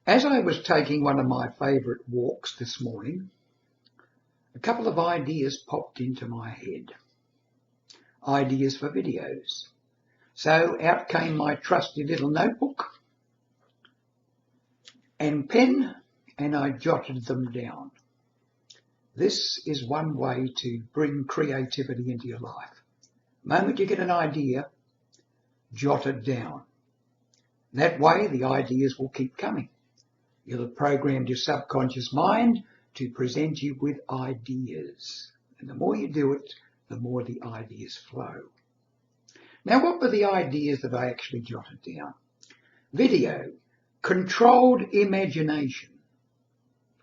As I was taking one of my favourite walks this morning, a couple of ideas popped into my head. Ideas for videos. So out came my trusty little notebook and pen, and I jotted them down. This is one way to bring creativity into your life. The moment you get an idea, jot it down. That way the ideas will keep coming. You'll have programmed your subconscious mind to present you with ideas. And the more you do it, the more the ideas flow. Now, what were the ideas that I actually jotted down? Video, controlled imagination.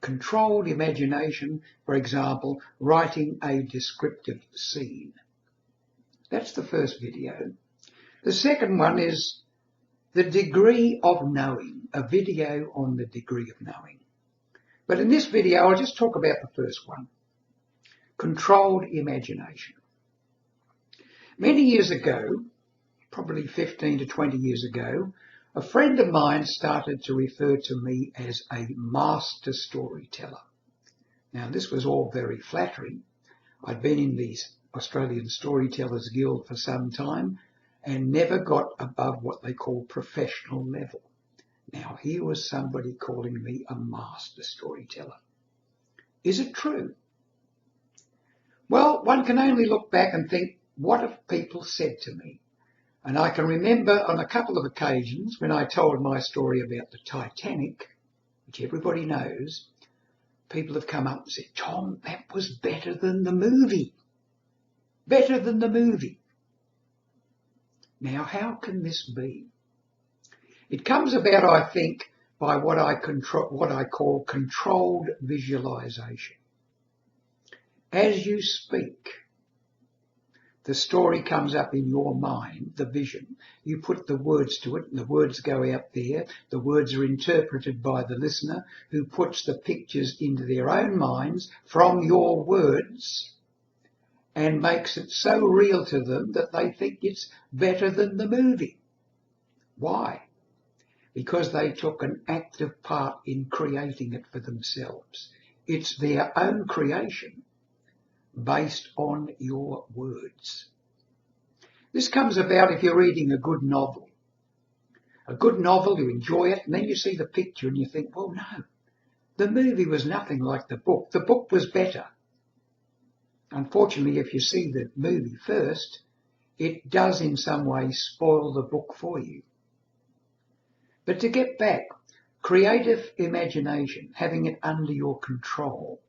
Controlled imagination, for example, writing a descriptive scene. That's the first video. The second one is the degree of knowing, a video on the degree of knowing. But in this video, I'll just talk about the first one, controlled imagination. Many years ago, probably 15 to 20 years ago, a friend of mine started to refer to me as a master storyteller. Now, this was all very flattering. I'd been in the Australian Storytellers Guild for some time and never got above what they call professional level. Now, here was somebody calling me a master storyteller. Is it true? Well, one can only look back and think, what have people said to me? And I can remember on a couple of occasions when I told my story about the Titanic, which everybody knows, people have come up and said, Tom, that was better than the movie. Better than the movie. Now, how can this be? It comes about, I think, by what I call controlled visualization. As you speak, the story comes up in your mind, the vision. You put the words to it, and the words go out there. The words are interpreted by the listener, who puts the pictures into their own minds from your words and makes it so real to them that they think it's better than the movie. Why? Because they took an active part in creating it for themselves. It's their own creation based on your words. This comes about if you're reading a good novel. A good novel, you enjoy it, and then you see the picture and you think, well, no, the movie was nothing like the book. The book was better. Unfortunately, if you see the movie first, it does in some way spoil the book for you. But to get back, creative imagination, having it under your control,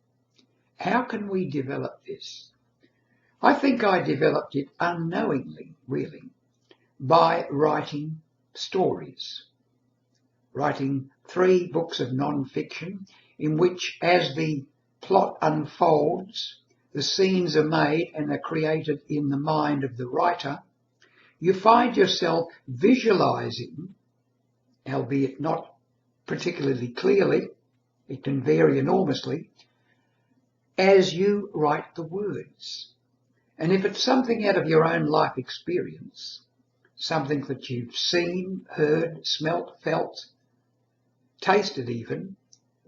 how can we develop this? I think I developed it unknowingly, really, by writing stories. Writing 3 books of non-fiction in which, as the plot unfolds, the scenes are made and are created in the mind of the writer, you find yourself visualizing, albeit not particularly clearly, it can vary enormously, as you write the words. And if it's something out of your own life experience, something that you've seen, heard, smelt, felt, tasted even,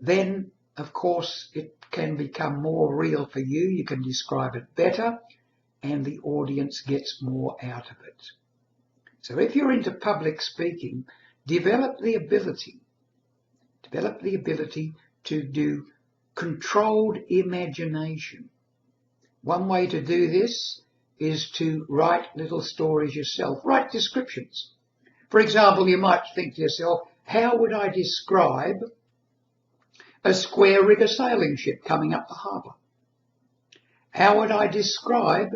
then of course it can become more real for you. You can describe it better and the audience gets more out of it. So if you're into public speaking, develop the ability to do controlled imagination. One way to do this is to write little stories yourself. Write descriptions. For example, you might think to yourself, how would I describe a square rigger sailing ship coming up the harbour? How would I describe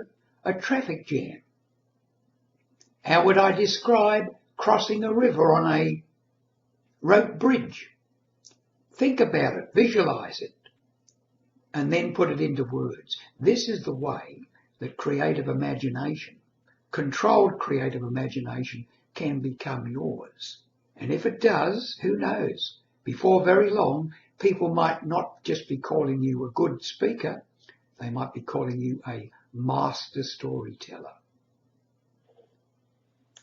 a traffic jam? How would I describe crossing a river on a rope bridge? Think about it, visualize it, and then put it into words. This is the way that creative imagination, controlled creative imagination, can become yours. And if it does, who knows? Before very long, people might not just be calling you a good speaker, they might be calling you a master storyteller.